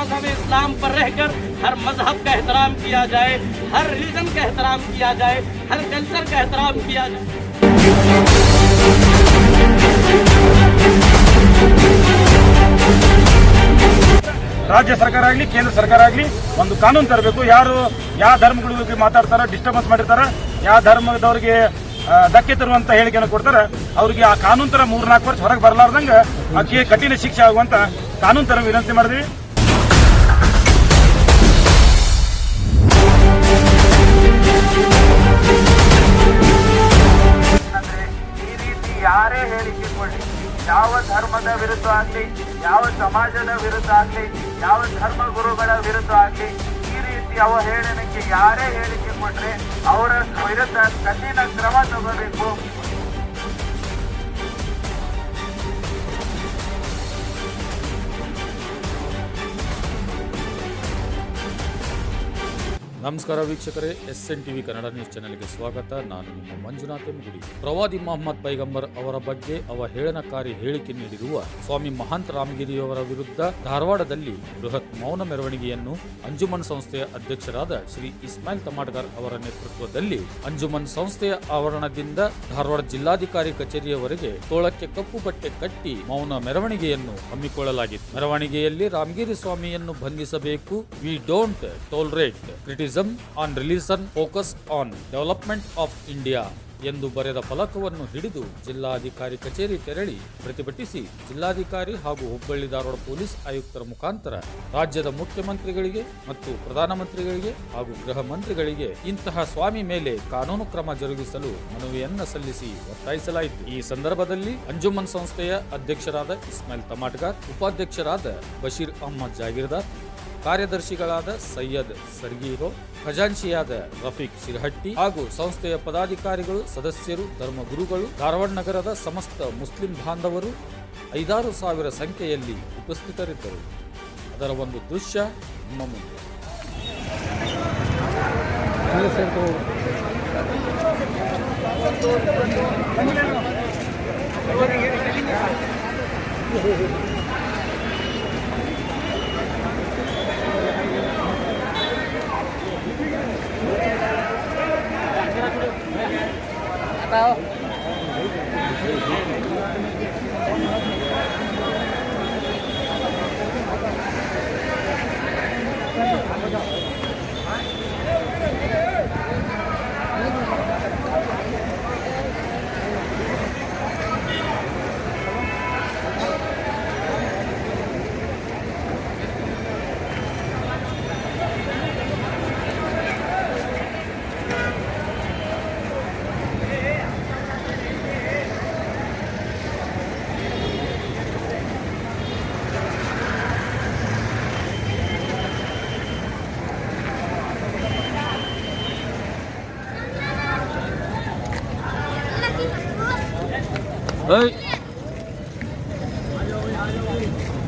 मजहब इस्लाम पर रहकर हर मजहब का एहतराम किया जाए, हर रिलीजन का एहतराम किया जाए, हर कल्चर का एहतराम किया जाए। ರಾಜ್ಯ ಸರ್ಕಾರ ಆಗಲಿ ಕೇಂದ್ರ ಸರ್ಕಾರ ಆಗಲಿ ಒಂದು ಕಾನೂನು ತರಬೇಕು. ಯಾರು ಯಾವ ಧರ್ಮಗಳ ಬಗ್ಗೆ ಮಾತಾಡ್ತಾರ, ಡಿಸ್ಟರ್ಬೆನ್ಸ್ ಮಾಡಿರ್ತಾರ, ಯಾವ ಧರ್ಮದವ್ರಿಗೆ ಧಕ್ಕೆ ತರುವಂತ ಹೇಳಿಕೆಯನ್ನು ಕೊಡ್ತಾರೆ, ಅವ್ರಿಗೆ ಆ ಕಾನೂನು ತರ 3-4 ವರ್ಷ ಹೊರಗೆ ಬರಲಾರ್ದಂಗ ಆಕೆ ಕಠಿಣ ಶಿಕ್ಷೆ ಆಗುವಂತ ಕಾನೂನು ತರ ವಿನಂತಿ ಮಾಡಿದ್ವಿ. ಈ ರೀತಿ ಯಾರೇ ಹೇಳಿಕೆ ಕೊಡಲಿ, ಯಾವ ಧರ್ಮದ ವಿರುದ್ಧ ಆಗಲಿ, ಯಾವ ಸಮಾಜದ ವಿರುದ್ಧ ಆಗಲಿ, ಯಾವ ಧರ್ಮ ಗುರುಗಳ ವಿರುದ್ಧ ಆಗಲಿ, ಈ ರೀತಿ ಅವಹೇಳನಕ್ಕೆ ಯಾರೇ ಹೇಳಿಕೆ ಕೊಟ್ರೆ ಅವರ ವಿರುದ್ಧ ಕಠಿಣ ಕ್ರಮ ತಗೋಬೇಕು. ನಮಸ್ಕಾರ ವೀಕ್ಷಕರೇ, SN TV ಕನ್ನಡ ನ್ಯೂಸ್ ಚಾನೆಲ್ಗೆ ಸ್ವಾಗತ. ನಾನು ನಿಮ್ಮ ಮಂಜುನಾಥ್ ಎಂಗುಡಿ. ಪ್ರವಾದಿ ಮೊಹಮ್ಮದ್ ಪೈಗಂಬರ್ ಅವರ ಬಗ್ಗೆ ಅವಹೇಳನಕಾರಿ ಹೇಳಿಕೆ ನೀಡಿರುವ ಸ್ವಾಮಿ ಮಹಂತ್ ರಾಮಗಿರಿಯವರ ವಿರುದ್ಧ ಧಾರವಾಡದಲ್ಲಿ ಬೃಹತ್ ಮೌನ ಮೆರವಣಿಗೆಯನ್ನು ಅಂಜುಮನ್ ಸಂಸ್ಥೆಯ ಅಧ್ಯಕ್ಷರಾದ ಶ್ರೀ ಇಸ್ಮಾಯಿಲ್ ತಮಾಟ್ಗಾರ್ ಅವರ ನೇತೃತ್ವದಲ್ಲಿ ಅಂಜುಮನ್ ಸಂಸ್ಥೆಯ ಆವರಣದಿಂದ ಧಾರವಾಡ ಜಿಲ್ಲಾಧಿಕಾರಿ ಕಚೇರಿಯವರೆಗೆ ತೋಳಕ್ಕೆ ಕಪ್ಪು ಬಟ್ಟೆ ಕಟ್ಟಿ ಮೌನ ಮೆರವಣಿಗೆಯನ್ನು ಹಮ್ಮಿಕೊಳ್ಳಲಾಗಿತ್ತು. ಮೆರವಣಿಗೆಯಲ್ಲಿ ರಾಮಗಿರಿ ಸ್ವಾಮಿಯನ್ನು ಬಂಧಿಸಬೇಕು, we don't tolerate criticism on religion focus on development of India ಎಂದು ಬರೆದ ಫಲಕವನ್ನು ಹಿಡಿದು ಜಿಲ್ಲಾಧಿಕಾರಿ ಕಚೇರಿ ತೆರಳಿ ಪ್ರತಿಭಟಿಸಿ ಜಿಲ್ಲಾಧಿಕಾರಿ ಹಾಗೂ ಹುಬ್ಬಳ್ಳಿ ಧಾರವಾಡ ಪೊಲೀಸ್ ಆಯುಕ್ತರ ಮುಖಾಂತರ ರಾಜ್ಯದ ಮುಖ್ಯಮಂತ್ರಿಗಳಿಗೆ ಮತ್ತು ಪ್ರಧಾನಮಂತ್ರಿಗಳಿಗೆ ಹಾಗೂ ಗೃಹ ಮಂತ್ರಿಗಳಿಗೆ ಇಂತಹ ಸ್ವಾಮಿ ಮೇಲೆ ಕಾನೂನು ಕ್ರಮ ಜರುಗಿಸಲು ಮನವಿಯನ್ನ ಸಲ್ಲಿಸಿ ಒತ್ತಾಯಿಸಲಾಯಿತು. ಈ ಸಂದರ್ಭದಲ್ಲಿ ಅಂಜುಮನ್ ಸಂಸ್ಥೆಯ ಅಧ್ಯಕ್ಷರಾದ ಇಸ್ಮಾಯಿಲ್ ತಮಾಟ್ಗಾರ್, ಉಪಾಧ್ಯಕ್ಷರಾದ ಬಶೀರ್ ಅಹ್ಮದ್ ಜಾಗೀರ್ದಾರ್, ಕಾರ್ಯದರ್ಶಿಗಳಾದ ಸೈಯದ್ ಸರ್ಗೀರೋ, ಖಜಾಂಚಿಯಾದ ರಫೀಕ್ ಶಿರಹಟ್ಟಿ ಹಾಗೂ ಸಂಸ್ಥೆಯ ಪದಾಧಿಕಾರಿಗಳು, ಸದಸ್ಯರು, ಧರ್ಮಗುರುಗಳು, ಧಾರವಾಡ ನಗರದ ಸಮಸ್ತ ಮುಸ್ಲಿಂ ಬಾಂಧವರು 5,000 ಸಂಖ್ಯೆಯಲ್ಲಿ ಉಪಸ್ಥಿತರಿದ್ದರು. ಅದರ ಒಂದು ದೃಶ್ಯ ನಿಮ್ಮ ಮುಂದೆ.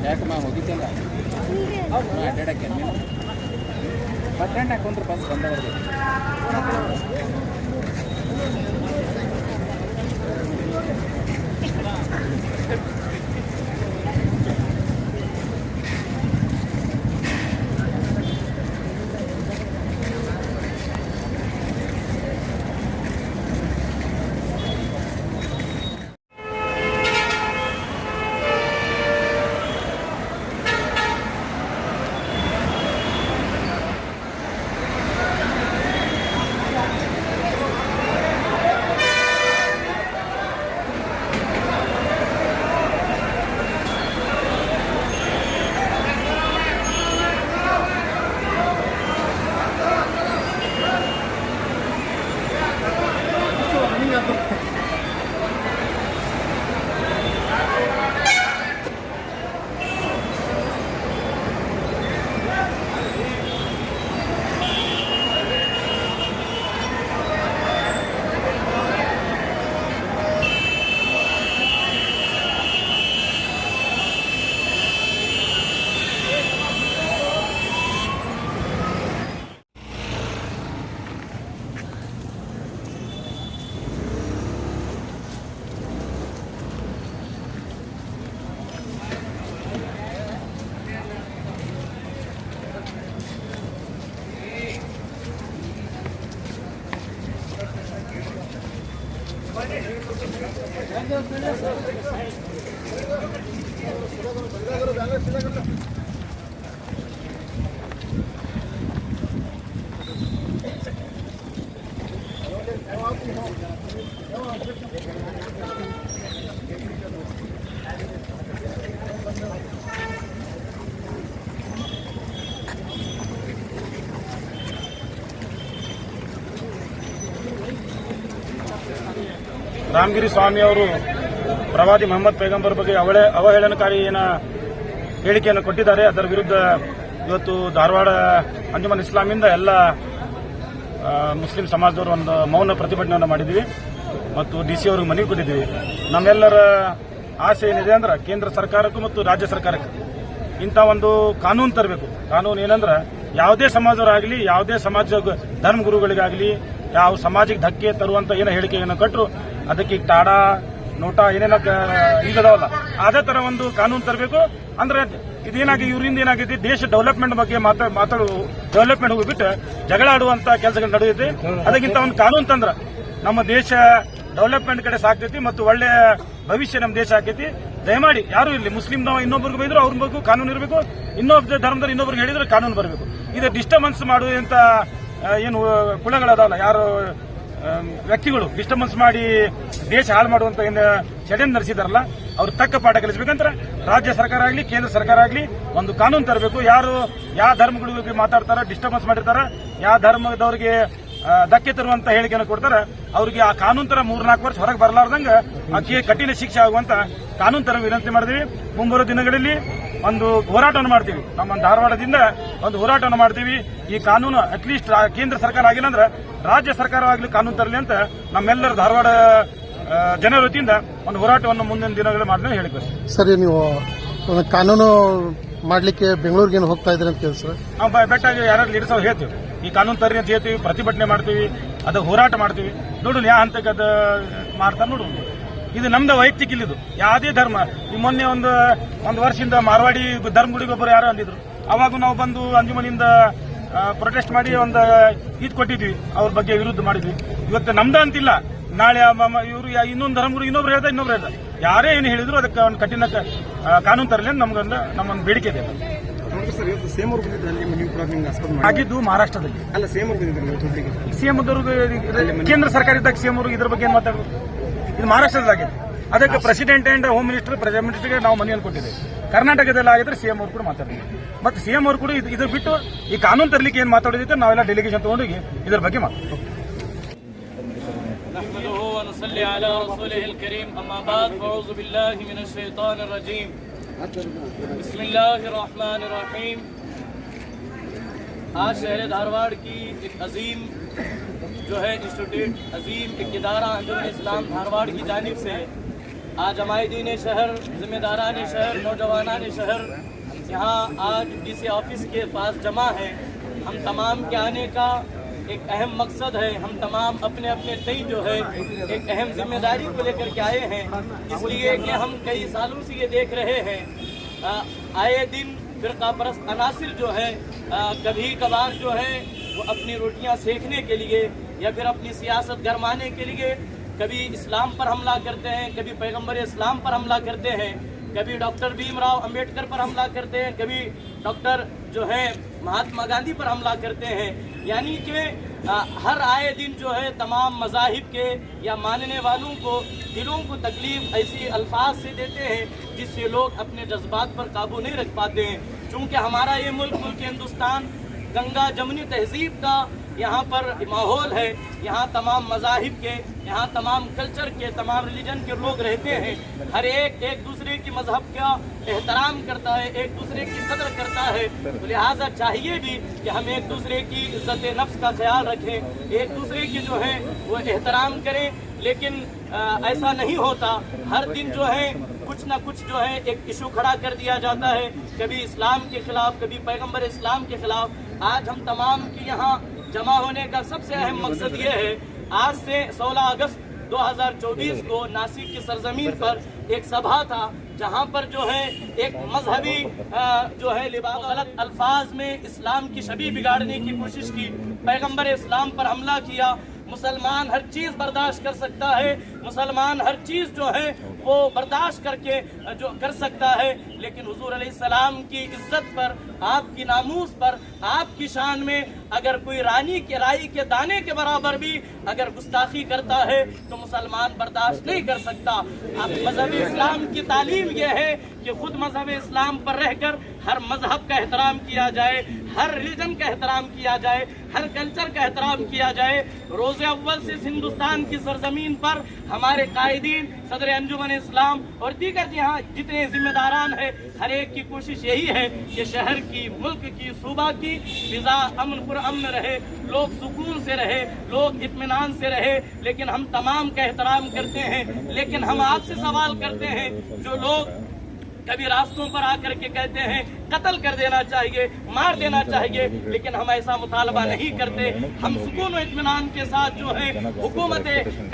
ಯಾಕೆ ನಾವು ಹೋಗಿದ್ದಲ್ಲ ಅಡ್ಡಾಡಕ್ಕೆ ಬಸ್ ಸ್ಟ್ಯಾಂಡ್ ಹಾಕೊಂಡ್ರೆ ಬಸ್ ಬಂದವ್ರಿಗೆ ರಾಮಗಿರಿ ಸ್ವಾಮಿ ಅವರು ಪ್ರವಾದಿ ಮೊಹಮ್ಮದ್ ಪೈಗಂಬರ್ ಬಗ್ಗೆ ಅವಹೇಳನಕಾರಿ ಹೇಳಿಕೆಯನ್ನು ಕೊಟ್ಟಿದ್ದಾರೆ. ಅದರ ವಿರುದ್ಧ ಇವತ್ತು ಧಾರವಾಡ ಅಂಜುಮನ್ ಇಸ್ಲಾಮಿಂದ ಎಲ್ಲ ಮುಸ್ಲಿಂ ಸಮಾಜದವರು ಒಂದು ಮೌನ ಪ್ರತಿಭಟನೆಯನ್ನು ಮಾಡಿದ್ವಿ ಮತ್ತು ಡಿಸಿ ಅವರಿಗೆ ಮನವಿ ಕೊಟ್ಟಿದ್ದೀವಿ. ನಮ್ಮೆಲ್ಲರ ಆಸೆ ಏನಿದೆ ಅಂದ್ರೆ ಕೇಂದ್ರ ಸರ್ಕಾರಕ್ಕೂ ಮತ್ತು ರಾಜ್ಯ ಸರ್ಕಾರಕ್ಕೆ ಇಂಥ ಒಂದು ಕಾನೂನು ತರಬೇಕು. ಕಾನೂನು ಏನಂದ್ರೆ ಯಾವುದೇ ಸಮಾಜದವರಾಗಲಿ, ಯಾವುದೇ ಸಮಾಜ ಧರ್ಮಗುರುಗಳಿಗಾಗಲಿ, ಯಾವ ಸಮಾಜಕ್ಕೆ ಧಕ್ಕೆ ತರುವಂತ ಏನೋ ಹೇಳಿಕೆಯನ್ನು ಕೊಟ್ಟರು ಅದಕ್ಕೆ ಟಾಡಾ ನೋಟಾ ಏನೇನ ಈಗದಾವಲ್ಲ ಅದೇ ತರ ಒಂದು ಕಾನೂನು ತರಬೇಕು. ಅಂದ್ರೆ ಇದೇನಾಗಿ ಇವರಿಂದ ಏನಾಗಿದೆ, ದೇಶ ಡೆವಲಪ್ಮೆಂಟ್ ಬಗ್ಗೆ ಡೆವಲಪ್ಮೆಂಟ್ ಹೋಗ್ಬಿಟ್ಟು ಜಗಳ ಆಡುವಂತ ಕೆಲಸಗಳು ನಡೆಯುತ್ತೆ. ಅದಕ್ಕಿಂತ ಒಂದು ಕಾನೂನು ತಂದ್ರ ನಮ್ಮ ದೇಶ ಡೆವಲಪ್ಮೆಂಟ್ ಕಡೆ ಸಾಕ್ತೈತಿ ಮತ್ತು ಒಳ್ಳೆ ಭವಿಷ್ಯ ನಮ್ಮ ದೇಶ ಆಕೈತಿ. ದಯಮಾಡಿ ಯಾರು ಇರಲಿ, ಮುಸ್ಲಿಂನವ ಇನ್ನೊಬ್ಬರಿಗೆ ಬೈದ್ರು ಅವ್ರ ಬಗ್ಗೆ ಕಾನೂನು ಇರಬೇಕು, ಇನ್ನೊಬ್ಬ ಧರ್ಮದಲ್ಲಿ ಇನ್ನೊಬ್ಬರಿಗೆ ಹೇಳಿದ್ರೆ ಕಾನೂನು ಬರಬೇಕು. ಇದು ಡಿಸ್ಟರ್ಬೆನ್ಸ್ ಮಾಡುವಂತ ಏನು ಕುಳಗಳದಾವಲ್ಲ, ಯಾರು ವ್ಯಕ್ತಿಗಳು ಡಿಸ್ಟರ್ಬೆನ್ಸ್ ಮಾಡಿ ದೇಶ ಹಾಳು ಮಾಡುವಂತ ಏನು ಷಡ್ಯಂತ್ರ ನಡೆಸಿದಾರಲ್ಲ ಅವ್ರು ತಕ್ಕ ಪಾಠ ಕಲಿಸಬೇಕಂದ್ರೆ ರಾಜ್ಯ ಸರ್ಕಾರ ಆಗಲಿ ಕೇಂದ್ರ ಸರ್ಕಾರ ಆಗಲಿ ಒಂದು ಕಾನೂನು ತರಬೇಕು. ಯಾರು ಯಾವ ಧರ್ಮಗಳಿಗೆ ಮಾತಾಡ್ತಾರ, ಡಿಸ್ಟರ್ಬೆನ್ಸ್ ಮಾಡಿರ್ತಾರ, ಯಾವ ಧರ್ಮದವರಿಗೆ ಧಕ್ಕೆ ತರುವಂತ ಹೇಳಿಕೆಯನ್ನು ಕೊಡ್ತಾರ ಅವ್ರಿಗೆ ಆ ಕಾನೂನು ತರ 3-4 ವರ್ಷ ಹೊರಗೆ ಬರಲಾರ್ದಂಗ ಆಕೆ ಕಠಿಣ ಶಿಕ್ಷೆ ಆಗುವಂತ ಕಾನೂನು ತರ ವಿನಂತಿ ಮಾಡಿದ್ವಿ. ಮುಂಬರುವ ದಿನಗಳಲ್ಲಿ ಒಂದು ಹೋರಾಟವನ್ನು ಮಾಡ್ತೀವಿ. ನಮ್ಮ ಧಾರವಾಡದಿಂದ ಒಂದು ಹೋರಾಟವನ್ನು ಮಾಡ್ತೀವಿ. ಈ ಕಾನೂನು ಅಟ್ಲೀಸ್ಟ್ ಕೇಂದ್ರ ಸರ್ಕಾರ ಆಗಿಲ್ಲ ಅಂದ್ರೆ ರಾಜ್ಯ ಸರ್ಕಾರವಾಗಲಿ ಕಾನೂನು ತರಲಿ ಅಂತ ನಮ್ಮೆಲ್ಲರ ಧಾರವಾಡ ಜನರ ವತಿಯಿಂದ ಒಂದು ಹೋರಾಟವನ್ನು ಮುಂದಿನ ದಿನಗಳಲ್ಲಿ ಮಾಡಿದ್ರೆ ಹೇಳಿದ್ವಿ. ಸರಿ, ನೀವು ಒಂದು ಕಾನೂನು ಮಾಡ್ಲಿಕ್ಕೆ ಬೆಂಗಳೂರಿಗೆ ಹೋಗ್ತಾ ಇದ್ರಿ ಅಂತ ಕೇಳಿ ಸರ್. ನಾವು ಬೆಟ್ಟಾಗಿ ಯಾರು ಲೀಡರ್ಸ್ ಅವ್ರು ಹೇಳ್ತೀವಿ, ಈ ಕಾನೂನು ತರ್ರಿ ಅಂತ ಹೇಳ್ತೀವಿ, ಪ್ರತಿಭಟನೆ ಮಾಡ್ತೀವಿ, ಅದು ಹೋರಾಟ ಮಾಡ್ತೀವಿ. ನೋಡು ಯಾವ ಹಂತಕ್ಕೆ ಅದು ಮಾಡ್ತಾರೆ ನೋಡು. ಇದು ನಮ್ದು ವೈಯಕ್ತಿಕ ಇಲ್ಲಿದು ಯಾವುದೇ ಧರ್ಮ. ಈ ಮೊನ್ನೆ ಒಂದು ವರ್ಷದಿಂದ ಮಾರ್ವಾಡಿ ಧರ್ಮಗುಡಿಗೆ ಒಬ್ಬರು ಯಾರು ಅಂದಿದ್ರು, ಅವಾಗ ನಾವು ಬಂದು ಅಂಜುಮನಿಂದ ಪ್ರೊಟೆಸ್ಟ್ ಮಾಡಿ ಒಂದು ಇದು ಕೊಟ್ಟಿದ್ವಿ, ಅವ್ರ ಬಗ್ಗೆ ವಿರುದ್ಧ ಮಾಡಿದ್ವಿ. ಇವತ್ತು ನಮ್ದ ಅಂತಿಲ್ಲ, ನಾಳೆ ಇವರು ಇನ್ನೊಂದು ಧರ್ಮಗುಡಿ ಇನ್ನೊಬ್ರು ಹೇಳ್ತಾರೆ, ಯಾರೇ ಏನು ಹೇಳಿದ್ರು ಅದಕ್ಕೆ ಒಂದು ಕಠಿಣ ಕಾನೂನು ತರಲಿ ಅಂತ ನಮ್ಮೊಂದು ಬೇಡಿಕೆ ಇದೆ. ಆಗಿದ್ದು ಮಹಾರಾಷ್ಟ್ರದಲ್ಲಿ ಅಲ್ಲ, ಸಿಎಂ ಕೇಂದ್ರ ಸರ್ಕಾರ ಇದ್ದಾಗ ಸಿಎಂ ಅವರು ಇದ್ರ ಬಗ್ಗೆ ಏನು ಮಾತಾಡೋದು? ಇದು ಮಹಾರಾಷ್ಟ್ರದಾಗಿದೆ. ಅದಕ್ಕೆ president and home minister, prime ಮಿನಿಸ್ಟರ್ಗೆ ನಾವು ಮನವಿಯನ್ನು ಕೊಟ್ಟಿದ್ದೇವೆ. ಕರ್ನಾಟಕದಲ್ಲಿ ಆಗಿದ್ರೆ ಸಿಎಂ ಅವರು ಕೂಡ ಮಾತಾಡಿದ್ವಿ. ಮತ್ತೆ ಸಿಎಂ ಅವರು ಕೂಡ ಇದ್ರ ಬಿಟ್ಟು ಈ ಕಾನೂನು ತರಲಿಕ್ಕೆ ಏನು ಮಾತಾಡೋದಿತ್ತು ನಾವೆಲ್ಲ ಡೆಲಿಗೇಷನ್ ತಗೊಂಡೋಗಿ ಇದ್ರ ಬಗ್ಗೆ ಮಾತಾಡ್ತೀವಿ. نحمده ونصلي على رسوله الكريم أما بعد فأعوذ بالله من الشيطان الرجيم بسم الله الرحمن الرحيم. आज शहर धारवाड़ की एक अजीम जो है इंस्टीट्यूट, अजीम एक इदारा अंजुमन इस्लाम धारवाड़ की जानिब से आज हमायदीन शहर, जिम्मेदारान शहर, नौजवानान शहर यहाँ आज डीसी ऑफिस के पास जमा है. हम तमाम के आने का एक अहम मकसद है. हम तमाम अपने अपने तय जो है एक अहम जिम्मेदारी को लेकर के आए हैं, इसलिए कि हम कई सालों से ये देख रहे हैं आए दिन फिरका परस्त अनासिर जो है कभी कभार जो है वो अपनी रोटियां सेकने के लिए या फिर अपनी सियासत गरमाने के लिए कभी इस्लाम पर हमला करते हैं, कभी पैगंबर इस्लाम पर हमला करते हैं, कभी डॉक्टर भीमराव अंबेडकर पर हमला करते हैं, कभी डॉक्टर जो है महात्मा गांधी पर हमला करते हैं. यानी कि हर आए दिन जो है तमाम मज़ाहिब के या मानने वालों को दिलों को तकलीफ ऐसी अल्फाज से देते हैं जिससे लोग अपने जज्बात पर काबू नहीं रख पाते हैं. चूँकि हमारा ये मुल्क हिंदुस्तान गंगा जमुनी तहजीब का यहाँ पर माहौल है. यहाँ तमाम मज़ाहिब के, यहाँ तमाम कल्चर के, तमाम रिलीजन के लोग रहते हैं. हर एक दूसरे की मजहब का एहतराम करता है, एक दूसरे की कदर करता है. तो लिहाजा चाहिए भी कि हम एक दूसरे की इज्जत नफ्स का ख्याल रखें, एक दूसरे की जो है वो एहतराम करें. लेकिन ऐसा नहीं होता. हर दिन जो है कुछ ना कुछ जो है एक इशू खड़ा कर दिया जाता है, कभी इस्लाम के खिलाफ, कभी पैगंबर इस्लाम के खिलाफ. आज हम तमाम की यहाँ जमा होने का सबसे अहम मकसद ये है, आज से 16 अगस्त 2024 को नासिक की सरजमीन पर एक सभा था जहाँ पर जो है एक मजहबी जो है लिबास गलत अल्फाज में इस्लाम की छवि बिगाड़ने की कोशिश की, पैगंबर इस्लाम पर हमला किया, मुसलमान हर चीज बर्दाश्त कर सकता है, मुसलमान हर चीज जो है वो बर्दाश्त करके जो कर सकता है, लेकिन हुजूर अलैहिस्सलाम की इज्जत पर, आपकी नामूस पर, आपकी शान में अगर कोई रानी के राई के दाने के बराबर भी अगर गुस्ताखी करता है तो मुसलमान बर्दाश्त नहीं कर सकता। अब मजहब इस्लाम की तालीम यह है कि खुद मजहब इस्लाम पर रहकर हर मजहब का एहतराम किया जाए, हर रिलीजन का एहतराम किया जाए, हर कल्चर का एहतराम किया जाए। रोज़े अव्वल से हिंदुस्तान की सरजमीन पर हमारे कायदीन, सदर अंजुमन इस्लाम और दीगर यहाँ जितने जिम्मेदारान हैं, हर एक की कोशिश यही है कि शहर की, मुल्क की, सूबा की फिजा अमन पुरअमन रहे, लोग सुकून से रहे, लोग इत्मीनान से रहे। लेकिन हम तमाम का एहतराम करते हैं, लेकिन हम आपसे सवाल करते हैं, जो लोग कभी रास्तों पर आकर के कहते हैं कत्ल कर देना चाहिए, मार देना चाहिए, लेकिन हम ऐसा मुतालबा नहीं करते। हम सुकून और इत्मीनान के साथ जो है हुकूमत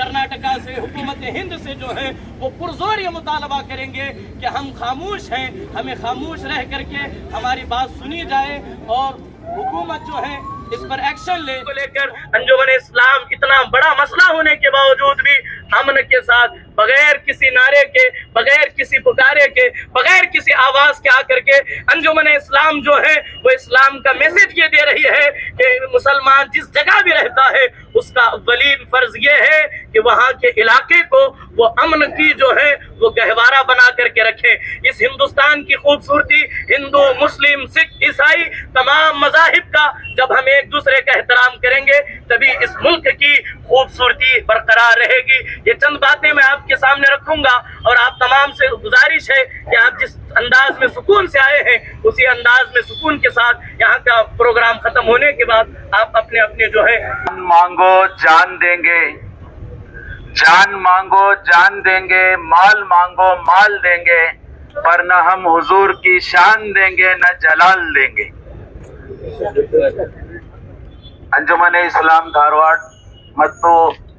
कर्नाटका से, हुकूमत हिंद से जो है वो पुरजोर ये मुतालबा करेंगे कि हम खामोश हैं, हमें खामोश रह करके हमारी बात सुनी जाए और हुकूमत जो है इस पर एक्शन ले। को लेकर अंजुमन इस्लाम इतना बड़ा मसला होने के बावजूद भी अमन के साथ, बगैर किसी नारे के, बगैर किसी पुकारे के, बगैर किसी आवाज के आकर के अंजुमन इस्लाम जो है वो इस्लाम का मैसेज ये दे रही है कि मुसलमान जिस जगह भी रहता है उसका अव्वलीन फर्ज ये है कि वहाँ के इलाके को वो अमन की जो है वो गहवारा बना करके रखे। इस हिंदुस्तान की खूबसूरती हिंदू, मुस्लिम, सिख, ईसाई तमाम मजाहिब का जब हम एक दूसरे का एहतराम करेंगे तभी इस मुल्क की खूबसूरती बरकरार रहेगी। ये चंद बातें मैं आपके सामने रखूंगा और आप तमाम से गुजारिश है कि आप जिस अंदाज में सुकून से आए हैं उसी अंदाज में सुकून के साथ यहाँ का प्रोग्राम खत्म होने के बाद आप अपने अपने जो है मांगो जान देंगे, जान मांगो जान देंगे, माल मांगो माल देंगे, पर न हम हुजूर की शान देंगे न जलाल देंगे। ಅಂಜುಮನೆ ಇಸ್ಲಾಂ ಧಾರವಾಡ ಮತ್ತು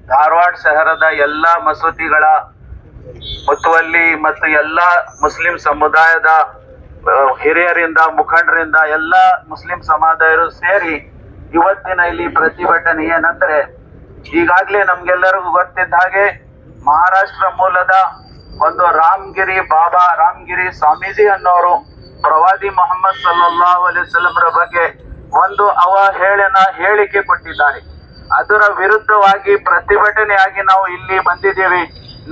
ಧಾರವಾಡ ಶಹರದ ಎಲ್ಲ ಮಸೂತಿಗಳ ಮುತುವಲ್ಲಿ ಮತ್ತು ಎಲ್ಲ ಮುಸ್ಲಿಂ ಸಮುದಾಯದ ಹಿರಿಯರಿಂದ, ಮುಖಂಡರಿಂದ, ಎಲ್ಲ ಮುಸ್ಲಿಂ ಸಮುದಾಯರು ಸೇರಿ ಇವತ್ತಿನ ಇಲ್ಲಿ ಪ್ರತಿಭಟನೆ ಏನಂದ್ರೆ, ಈಗಾಗಲೇ ನಮ್ಗೆಲ್ಲರಿಗೂ ಗೊತ್ತಿದ್ದ ಹಾಗೆ ಮಹಾರಾಷ್ಟ್ರ ಮೂಲದ ಒಂದು ರಾಮಗಿರಿ ಸ್ವಾಮೀಜಿ ಅನ್ನೋರು ಪ್ರವಾದಿ ಮೊಹಮ್ಮದ್ ಸಲ್ಲಲ್ಲಾಹು ಅಲೈಹಿ ವಸಲ್ಲಂರ ಬಗ್ಗೆ ಒಂದು ಹೇಳಿಕೆ ಕೊಟ್ಟಿದ್ದಾರೆ. ಅದರ ವಿರುದ್ಧವಾಗಿ ಪ್ರತಿಭಟನೆಯಾಗಿ ನಾವು ಇಲ್ಲಿ ಬಂದಿದ್ದೇವೆ.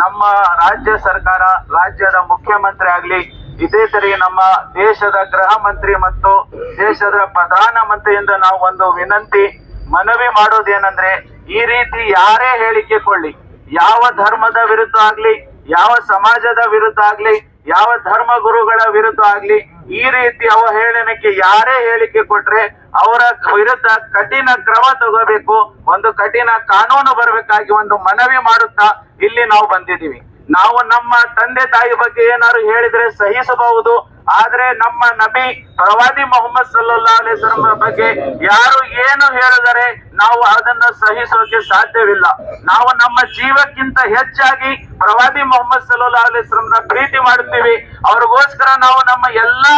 ನಮ್ಮ ರಾಜ್ಯ ಸರ್ಕಾರ, ರಾಜ್ಯದ ಮುಖ್ಯಮಂತ್ರಿ ಆಗ್ಲಿ, ಇದೇ ತರ ನಮ್ಮ ದೇಶದ ಗೃಹ ಮಂತ್ರಿ ಮತ್ತು ದೇಶದ ಪ್ರಧಾನ ಮಂತ್ರಿಯಿಂದ ನಾವು ಒಂದು ಮನವಿ ಮಾಡೋದೇನಂದ್ರೆ, ಈ ರೀತಿ ಯಾರೇ ಹೇಳಿಕೆ ಕೊಳ್ಳಿ, ಯಾವ ಧರ್ಮದ ವಿರುದ್ಧ ಆಗ್ಲಿ, ಯಾವ ಸಮಾಜದ ವಿರುದ್ಧ ಆಗ್ಲಿ, ಯಾವ ಧರ್ಮ ಗುರುಗಳ ವಿರುದ್ಧ ಆಗ್ಲಿ, ಈ ರೀತಿ ಅವಹೇಳನಕ್ಕೆ ಯಾರೇ ಹೇಳಿಕೆ ಕೊಟ್ರೆ ಅವರ ವಿರುದ್ಧ ಕಠಿಣ ಕ್ರಮ ತಗೋಬೇಕು, ಒಂದು ಕಠಿಣ ಕಾನೂನು ಬರಬೇಕಾಗಿ ಒಂದು ಮನವಿ ಮಾಡುತ್ತಾ ಇಲ್ಲಿ ನಾವು ಬಂದಿದ್ದೀವಿ. ನಾವು ನಮ್ಮ ತಂದೆ ತಾಯಿ ಬಗ್ಗೆ ಏನಾದ್ರು ಹೇಳಿದ್ರೆ ಸಹಿಸಬಹುದು, ಆದ್ರೆ ನಮ್ಮ ನಬಿ ಪ್ರವಾದಿ ಮೊಹಮ್ಮದ್ ಸಲ್ಲಲ್ಲಾಹು ಅಲೈಹಿ ವಸಲ್ಲಂ ಬಗ್ಗೆ ಯಾರು ಏನು ಹೇಳಿದರೆ ನಾವು ಅದನ್ನು ಸಹಿಸೋಕೆ ಸಾಧ್ಯವಿಲ್ಲ. ನಾವು ನಮ್ಮ ಜೀವಕ್ಕಿಂತ ಹೆಚ್ಚಾಗಿ ಪ್ರವಾದಿ ಮೊಹಮ್ಮದ್ ಸಲ್ಲಲ್ಲಾಹು ಅಲೈಹಿ ವಸಲ್ಲಂನ ಪ್ರೀತಿ ಮಾಡುತ್ತೀವಿ. ಅವ್ರಿಗೋಸ್ಕರ ನಾವು ನಮ್ಮ ಎಲ್ಲಾ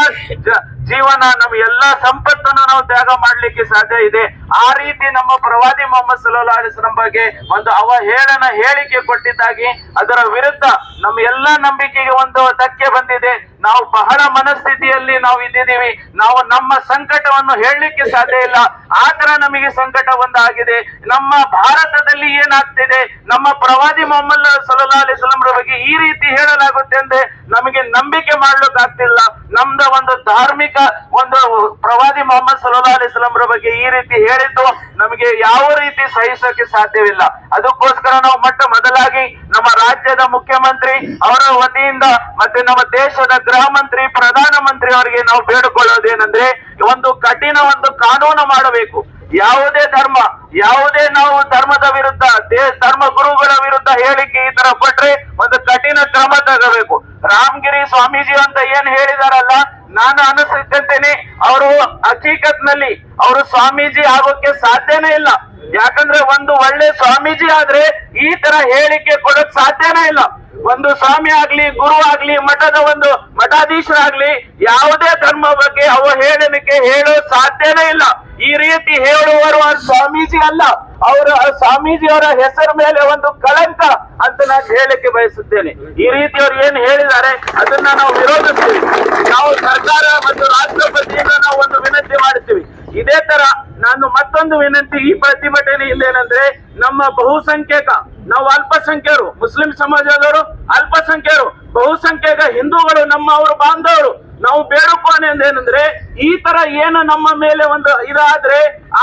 ಜೀವನ, ನಮ್ಮ ಎಲ್ಲಾ ಸಂಪತ್ತನ್ನು ನಾವು ತ್ಯಾಗ ಮಾಡ್ಲಿಕ್ಕೆ ಸಾಧ್ಯ ಇದೆ. ಆ ರೀತಿ ನಮ್ಮ ಪ್ರವಾದಿ ಮೊಹಮ್ಮದ್ ಸಲ್ಲಲ್ಲಾಹು ಅಲೈಹಿ ವಸಲ್ಲಂ ಬಗ್ಗೆ ಒಂದು ಅವಹೇಳನ ಹೇಳಿಕೆ ಕೊಟ್ಟಿದ್ದಾಗಿ ಅದರ ವಿರುದ್ಧ ನಮ್ಮ ಎಲ್ಲಾ ನಂಬಿಕೆಗೆ ಒಂದು ಧಕ್ಕೆ ಬಂದಿದೆ. ನಾವು ಬಹಳ ಮನಸ್ಥಿತಿಯಲ್ಲಿ ನಾವು ಇದ್ದೀವಿ. ನಾವು ನಮ್ಮ ಸಂಕಟವನ್ನು ಹೇಳಲಿಕ್ಕೆ ಸಾಧ್ಯ ಇಲ್ಲ. ಆ ತರ ನಮಗೆ ಸಂಕಟ ಒಂದಾಗಿದೆ. ನಮ್ಮ ಭಾರತದಲ್ಲಿ ಏನಾಗ್ತಿದೆ, ನಮ್ಮ ಪ್ರವಾದಿ ಮೊಹಮ್ಮದ್ ಸಲ್ಲಲ್ಲಾಹು ಅಲೈಹಿ ವಸಲ್ಲಂ ಬಗ್ಗೆ ಈ ರೀತಿ ಹೇಳಲಾಗುತ್ತೆ ಅಂದ್ರೆ ನಮಗೆ ನಂಬಿಕೆ ಮಾಡ್ಲಿಕ್ಕಾಗ್ತಿಲ್ಲ. ನಮ್ದ ಒಂದು ಧಾರ್ಮಿಕ ಒಂದು ಪ್ರವಾದಿ ಮೊಹಮ್ಮದ್ ಸಲ್ಲಲ್ಲಾಹು ಅಲೈಹಿ ವಸಲ್ಲಂ ಬಗ್ಗೆ ಈ ರೀತಿ ಹೇಳಿದ್ದು ನಮಗೆ ಯಾವ ರೀತಿ ಸಹಿಸೋಕೆ ಸಾಧ್ಯವಿಲ್ಲ. ಅದಕ್ಕೋಸ್ಕರ ನಾವು ಮೊದಲಾಗಿ ನಮ್ಮ ರಾಜ್ಯದ ಮುಖ್ಯಮಂತ್ರಿ ಅವರ ವತಿಯಿಂದ ಮತ್ತೆ ನಮ್ಮ ದೇಶದ ಗೃಹ ಮಂತ್ರಿ, ಪ್ರಧಾನ ಮಂತ್ರಿ ಅವರಿಗೆ ನಾವು ಬೇಡಿಕೊಳ್ಳೋದೇನೆಂದ್ರೆ, ಒಂದು ಕಠಿಣ ಒಂದು ಕಾನೂನು ಮಾಡಬೇಕು. ಯಾವುದೇ ನಾವು ಧರ್ಮದ ವಿರುದ್ಧ, ಧರ್ಮ ಗುರುಗಳ ವಿರುದ್ಧ ಹೇಳಿಕೆ ಈ ತರ ಕೊಟ್ರೆ ಒಂದು ಕಠಿಣ ಕ್ರಮ ತಗೋಬೇಕು. ರಾಮಗಿರಿ ಸ್ವಾಮೀಜಿ ಅಂತ ಏನ್ ಹೇಳಿದಾರಲ್ಲ, ನಾನು ಅನಿಸುತ್ತೇನೆ ಅವರು ಹಕೀಕತ್ನಲ್ಲಿ ಅವರು ಸ್ವಾಮೀಜಿ ಆಗೋಕೆ ಸಾಧ್ಯನೇ ಇಲ್ಲ. ಯಾಕಂದ್ರೆ ಒಂದು ಒಳ್ಳೆ ಸ್ವಾಮೀಜಿ ಆದ್ರೆ ಈ ತರ ಹೇಳಿಕೆ ಕೊಡೋಕ್ ಸಾಧ್ಯನೇ ಇಲ್ಲ. ಒಂದು ಸ್ವಾಮಿ ಆಗ್ಲಿ, ಗುರು ಆಗ್ಲಿ, ಮಠದ ಒಂದು ಮಠಾಧೀಶರಾಗ್ಲಿ ಯಾವುದೇ ಧರ್ಮ ಬಗ್ಗೆ ಅವಹೇಳನಕ್ಕೆ ಹೇಳೋ ಸಾಧ್ಯನೇ ಇಲ್ಲ. ಈ ರೀತಿ ಹೇಳುವರು ಸ್ವಾಮೀಜಿ ಅಲ್ಲ, ಸ್ವಾಮೀಜಿಯವರ ಹೆಸರ ಮೇಲೆ ಒಂದು ಕಳಂಕ ಅಂತ ನಾನು ಹೇಳಲಿಕ್ಕೆ ಬಯಸುತ್ತೇನೆ. ಈ ರೀತಿಯವರು ಏನು ಹೇಳಿದ್ದಾರೆ ಅದನ್ನ ನಾವು ವಿರೋಧಿಸ್ತೀವಿ. ನಾವು ಸರ್ಕಾರ ಮತ್ತು ರಾಷ್ಟ್ರಪತಿಯಿಂದ ನಾವು ಒಂದು ವಿನಂತಿ ಮಾಡುತ್ತೀವಿ. ಇದೇ ತರ ನಾನು ಮತ್ತೊಂದು ವಿನಂತಿ ಈ ಪ್ರತಿಭಟನೆಯಿಂದ ಏನಂದ್ರೆ, ನಮ್ಮ ಬಹುಸಂಖ್ಯಾಕ, ನಾವು ಅಲ್ಪಸಂಖ್ಯರು, ಮುಸ್ಲಿಂ ಸಮಾಜದವರು ಅಲ್ಪಸಂಖ್ಯರು, ಬಹುಸಂಖ್ಯಾಕ ಹಿಂದೂಗಳು, ನಮ್ಮವರು ಬಾಂಧವರು, ನಾವು ಬೇಡುಕೋಣೆಂದೇನೆಂದ್ರೆ, ಈ ತರ ಏನು ನಮ್ಮ ಮೇಲೆ ಒಂದು ಇದಾದ್ರೆ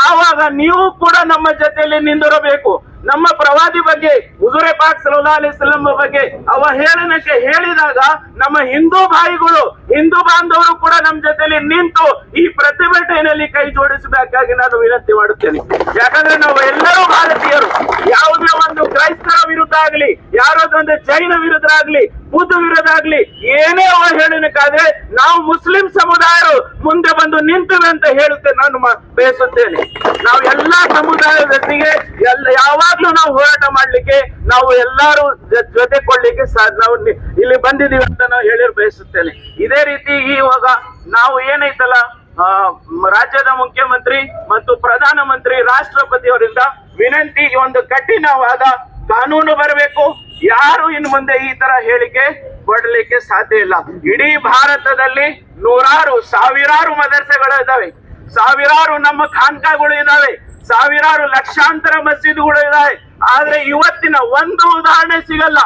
ಆವಾಗ ನೀವು ಕೂಡ ನಮ್ಮ ಜೊತೆಯಲ್ಲಿ ನಿಂದಿರಬೇಕು. ನಮ್ಮ ಪ್ರವಾದಿ ಬಗ್ಗೆ, ಹುಜೂರ್ ಪಾಕ್ ಸಲ್ಲಲ್ಲಾಹು ಅಲೈಹಿ ವಸಲ್ಲಂ ಬಗ್ಗೆ ಅವಹೇಳನಕ್ಕೆ ಹೇಳಿದಾಗ ನಮ್ಮ ಹಿಂದೂ ಭಾಯಿಗಳು, ಹಿಂದೂ ಬಾಂಧವರು ಕೂಡ ನಮ್ಮ ಜೊತೆಯಲ್ಲಿ ನಿಂತು ಈ ಪ್ರತಿಭಟನೆಯಲ್ಲಿ ಕೈ ಜೋಡಿಸಬೇಕಾಗಿ ನಾನು ವಿನಂತಿ ಮಾಡುತ್ತೇನೆ. ಯಾಕಂದ್ರೆ ನಾವು ಎಲ್ಲರೂ ಭಾರತೀಯರು. ಯಾವುದೇ ಒಂದು ಕ್ರೈಸ್ತರ ವಿರುದ್ಧ ಆಗಲಿ, ಯಾರದೊಂದು ಜೈನ ವಿರುದ್ಧ ಆಗಲಿ, ಬುದ್ಧ ವಿರುದ್ಧ ಆಗಲಿ ಏನೇ ಅವಹೇಳನಕ್ಕಾದ್ರೆ ನಾವು ಮುಸ್ಲಿಂ ಸಮುದಾಯರು ಮುಂದೆ ಬಂದು ನಿಂತೇವೆ ಅಂತ ಹೇಳುತ್ತೆ ನಾನು ಬಯಸುತ್ತೇನೆ. ನಾವು ಎಲ್ಲಾ ಸಮುದಾಯದೊಂದಿಗೆ ಯಾವಾಗ್ಲೂ ನಾವು ಹೋರಾಟ ಮಾಡ್ಲಿಕ್ಕೆ, ನಾವು ಎಲ್ಲರೂ ಜೊತೆ ಕೊಡ್ಲಿಕ್ಕೆ ನಾವು ಇಲ್ಲಿ ಬಂದಿದ್ದೀವಿ ಅಂತ ನಾವು ಹೇಳಿ ಬಯಸುತ್ತೇನೆ. ಇದೇ ರೀತಿ ಇವಾಗ ನಾವು ಏನೈತಲ್ಲ, ರಾಜ್ಯದ ಮುಖ್ಯಮಂತ್ರಿ ಮತ್ತು ಪ್ರಧಾನಮಂತ್ರಿ, ರಾಷ್ಟ್ರಪತಿಯವರಿಂದ ವಿನಂತಿ, ಒಂದು ಕಠಿಣವಾದ ಕಾನೂನು ಬರಬೇಕು. ಯಾರು ಇನ್ನು ಮುಂದೆ ಈ ತರ ಹೇಳಿಕೆ ಕೊಡಲಿಕ್ಕೆ ಸಾಧ್ಯ ಇಲ್ಲ. ಇಡೀ ಭಾರತದಲ್ಲಿ ಸಾವಿರಾರು ಮದರ್ಸೆಗಳು ಇದಾವೆ, ಸಾವಿರಾರು ನಮ್ಮ ಖಾನ್ಕಾಗಳು ಇದಾವೆ, ಸಾವಿರಾರು ಲಕ್ಷಾಂತರ ಮಸೀದಿಗಳು ಇದಾವೆ. ಆದ್ರೆ ಇವತ್ತಿನ ಒಂದು ಉದಾಹರಣೆ ಸಿಗಲ್ಲ,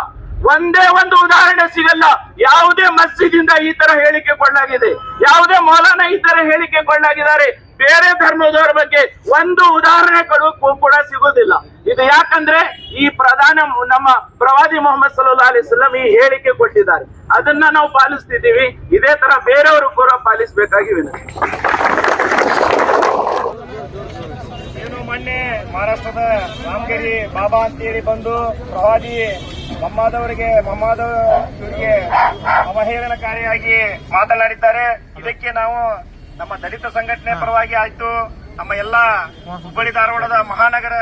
ಒಂದೇ ಒಂದು ಉದಾಹರಣೆ ಸಿಗಲ್ಲ. ಯಾವುದೇ ಮಸ್ಜಿದಿಂದ ಈ ತರ ಹೇಳಿಕೆ ಕೊಳ್ಳಲಾಗಿದೆ, ಯಾವುದೇ ಮೌಲಾನ ಈ ತರ ಹೇಳಿಕೆ ಕೊಳ್ಳಲಾಗಿದ್ದಾರೆ. ಬೇರೆ ಧರ್ಮದವರ ಬಗ್ಗೆ ಒಂದು ಉದಾಹರಣೆಗಳು ಕೂಡ ಸಿಗೋದಿಲ್ಲ. ಇದು ಯಾಕಂದ್ರೆ ಈ ನಮ್ಮ ಪ್ರವಾದಿ ಮೊಹಮ್ಮದ್ ಸಲ್ಲಲ್ಲಾಹು ಅಲೈಹಿ ವಸಲ್ಲಂ ಈ ಹೇಳಿಕೆ ಕೊಟ್ಟಿದ್ದಾರೆ, ಅದನ್ನ ನಾವು ಪಾಲಿಸ್ತಿದ್ದೀವಿ. ಇದೇ ತರ ಬೇರೆಯವರು ಕೂಡ ಪಾಲಿಸಬೇಕಾಗಿ ವಿನಂತಿ. ಮೊನ್ನೆ ಮಹಾರಾಷ್ಟ್ರದ ರಾಮಗಿರಿ ಬಾಬಾ ಅಂತೇಳಿ ಬಂದು ಪ್ರವಾದಿ ಮೊಹಮ್ಮದ್ ಇವರಿಗೆ ಅವಹೇಳನಕಾರಿಯಾಗಿ ಮಾತನಾಡಿದ್ದಾರೆ. ಇದಕ್ಕೆ ನಾವು ನಮ್ಮ ದಲಿತ ಸಂಘಟನೆ ಪರವಾಗಿ ಆಯ್ತು, ನಮ್ಮ ಎಲ್ಲಾ ಹುಬ್ಬಳ್ಳಿ ಧಾರವಾಡದ ಮಹಾನಗರ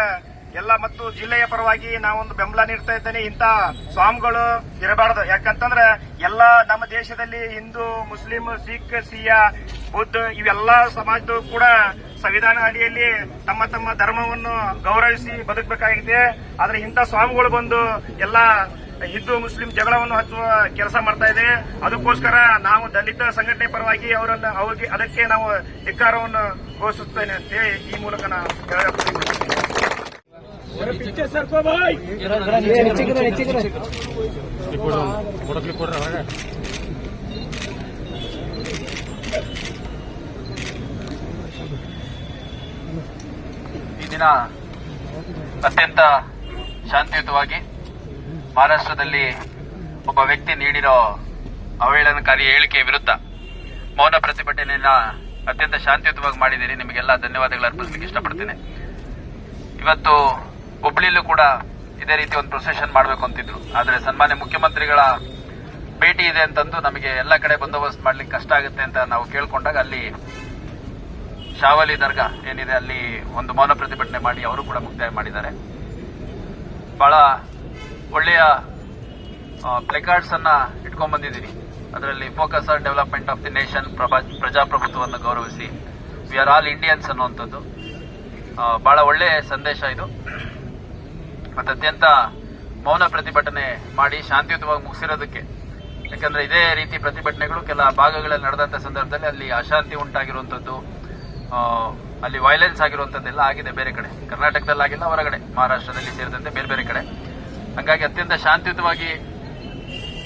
ಎಲ್ಲ ಮತ್ತು ಜಿಲ್ಲೆಯ ಪರವಾಗಿ ನಾವೊಂದು ಬೆಂಬಲ ನೀಡ್ತಾ ಇದ್ದೇನೆ. ಇಂಥ ಸ್ವಾಮಿಗಳು ಇರಬಾರದು. ಯಾಕಂತಂದ್ರೆ ಎಲ್ಲ ನಮ್ಮ ದೇಶದಲ್ಲಿ ಹಿಂದೂ, ಮುಸ್ಲಿಂ, ಸಿಖ್, ಸಿಯಾ, ಬುದ್ಧ ಇವೆಲ್ಲ ಸಮಾಜದ ಕೂಡ ಸಂವಿಧಾನ ಅಡಿಯಲ್ಲಿ ತಮ್ಮ ತಮ್ಮ ಧರ್ಮವನ್ನು ಗೌರವಿಸಿ ಬದುಕಬೇಕಾಗಿದೆ. ಆದ್ರೆ ಇಂಥ ಸ್ವಾಮಿಗಳು ಬಂದು ಎಲ್ಲ ಹಿಂದೂ ಮುಸ್ಲಿಂ ಜಗಳವನ್ನು ಹಚ್ಚುವ ಕೆಲಸ ಮಾಡ್ತಾ ಇದೆ. ಅದಕ್ಕೋಸ್ಕರ ನಾವು ದಲಿತ ಸಂಘಟನೆ ಪರವಾಗಿ ಅವರಿಗೆ ಅದಕ್ಕೆ ನಾವು ಧಿಕ್ಕಾರವನ್ನು ಘೋಷಿಸುತ್ತೇನೆ ಅಂತ ಈ ಮೂಲಕ ನಾವು ಈ ದಿನ ಅತ್ಯಂತ ಶಾಂತಿಯುತವಾಗಿ ಮಹಾರಾಷ್ಟ್ರದಲ್ಲಿ ಒಬ್ಬ ವ್ಯಕ್ತಿ ನೀಡಿರೋ ಅವಹೇಳನಕಾರಿ ಹೇಳಿಕೆ ವಿರುದ್ಧ ಮೌನ ಪ್ರತಿಭಟನೆಯನ್ನ ಅತ್ಯಂತ ಶಾಂತಿಯುತವಾಗಿ ಮಾಡಿದ್ದೀರಿ. ನಿಮಗೆಲ್ಲ ಧನ್ಯವಾದಗಳು ಅರ್ಪಿಸಲಿಕ್ಕೆ ಇಷ್ಟಪಡ್ತೇನೆ. ಇವತ್ತು ಹುಬ್ಳಿಲೂ ಕೂಡ ಇದೇ ರೀತಿ ಒಂದು ಪ್ರೊಸೆಷನ್ ಮಾಡಬೇಕು ಅಂತಿದ್ರು. ಆದರೆ ಸನ್ಮಾನ್ಯ ಮುಖ್ಯಮಂತ್ರಿಗಳ ಭೇಟಿ ಇದೆ ಅಂತಂದು ನಮಗೆ ಎಲ್ಲ ಕಡೆ ಬಂದೋಬಸ್ತ್ ಮಾಡ್ಲಿಕ್ಕೆ ಕಷ್ಟ ಆಗುತ್ತೆ ಅಂತ ನಾವು ಕೇಳ್ಕೊಂಡಾಗ ಅಲ್ಲಿ ಶಾವಲಿ ದರ್ಗಾ ಏನಿದೆ ಅಲ್ಲಿ ಒಂದು ಮೌನ ಪ್ರತಿಭಟನೆ ಮಾಡಿ ಅವರು ಕೂಡ ಮುಕ್ತಾಯ ಮಾಡಿದ್ದಾರೆ. ಬಹಳ ಒಳ್ಳೆಯ ಪ್ಲೆಕಾರ್ಡ್ಸ್ ಅನ್ನ ಇಟ್ಕೊಂಡ್ ಬಂದಿದ್ದೀರಿ. ಅದರಲ್ಲಿ focus on development of the nation, ಪ್ರಜಾಪ್ರಭುತ್ವವನ್ನು ಗೌರವಿಸಿ, ವಿ ಆರ್ ಆಲ್ ಇಂಡಿಯನ್ಸ್ ಅನ್ನುವಂಥದ್ದು ಬಹಳ ಒಳ್ಳೆಯ ಸಂದೇಶ ಇದು. ಮತ್ತೆ ಅತ್ಯಂತ ಮೌನ ಪ್ರತಿಭಟನೆ ಮಾಡಿ ಶಾಂತಿಯುತವಾಗಿ ಮುಗಿಸಿರೋದಕ್ಕೆ, ಯಾಕಂದ್ರೆ ಇದೇ ರೀತಿ ಪ್ರತಿಭಟನೆಗಳು ಕೆಲ ಭಾಗಗಳಲ್ಲಿ ನಡೆದಂತ ಸಂದರ್ಭದಲ್ಲಿ ಅಲ್ಲಿ ಅಶಾಂತಿ ಉಂಟಾಗಿರುವಂತದ್ದು, ಅಲ್ಲಿ ವೈಲೆನ್ಸ್ ಆಗಿರುವಂತದ್ದೆಲ್ಲ ಆಗಿದೆ. ಬೇರೆ ಕಡೆ ಕರ್ನಾಟಕದಲ್ಲಿ ಆಗಿಲ್ಲ, ಹೊರಗಡೆ ಮಹಾರಾಷ್ಟ್ರದಲ್ಲಿ ಸೇರಿದಂತೆ ಬೇರೆ ಬೇರೆ ಕಡೆ. ಹಾಗಾಗಿ ಅತ್ಯಂತ ಶಾಂತಿಯುತವಾಗಿ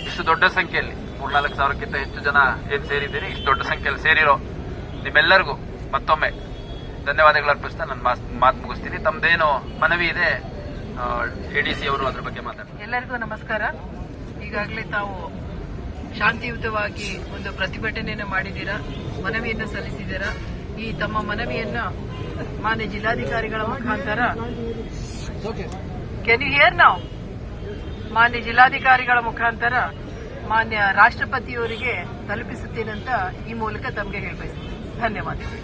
ಇಷ್ಟು ದೊಡ್ಡ ಸಂಖ್ಯೆಯಲ್ಲಿ 3,000-4,000ಕ್ಕಿಂತ ಹೆಚ್ಚು ಜನ ಏನ್ ಸೇರಿದ್ದೀರಿ, ಇಷ್ಟು ದೊಡ್ಡ ಸಂಖ್ಯೆಯಲ್ಲಿ ಸೇರಿರೋ ನಿಮ್ಮೆಲ್ಲರಿಗೂ ಮತ್ತೊಮ್ಮೆ ಧನ್ಯವಾದಗಳು ಅರ್ಪಿಸ್ತಾ ನನ್ನ ಮಾತು ಮುಗಿಸ್ತೀನಿ. ತಮ್ದೇನು ಮನವಿ ಇದೆ ಎಡಿಸಿ ಅವರು ಅದ್ರ ಬಗ್ಗೆ ಮಾತಾಡ್ತಾರೆ. ಎಲ್ಲರಿಗೂ ನಮಸ್ಕಾರ. ಈಗಾಗಲೇ ತಾವು ಶಾಂತಿಯುತವಾಗಿ ಒಂದು ಪ್ರತಿಭಟನೆಯನ್ನು ಮಾಡಿದ್ದೀರಾ, ಮನವಿಯನ್ನು ಸಲ್ಲಿಸಿದ್ದೀರಾ. ಈ ತಮ್ಮ ಮನವಿಯನ್ನ ಮಾನ್ಯ ಜಿಲ್ಲಾಧಿಕಾರಿಗಳ ಮುಖಾಂತರ ಕ್ಯಾನ್ ಯು ಹಿಯರ್ ನಾವು ಮಾನ್ಯ ಜಿಲ್ಲಾಧಿಕಾರಿಗಳ ಮುಖಾಂತರ ಮಾನ್ಯ ರಾಷ್ಟ್ರಪತಿಯವರಿಗೆ ತಲುಪಿಸುತ್ತೇನಂತ ಈ ಮೂಲಕ ತಮಗೆ ಹೇಳಬಯಸುತ್ತೇನೆ. ಧನ್ಯವಾದಗಳು.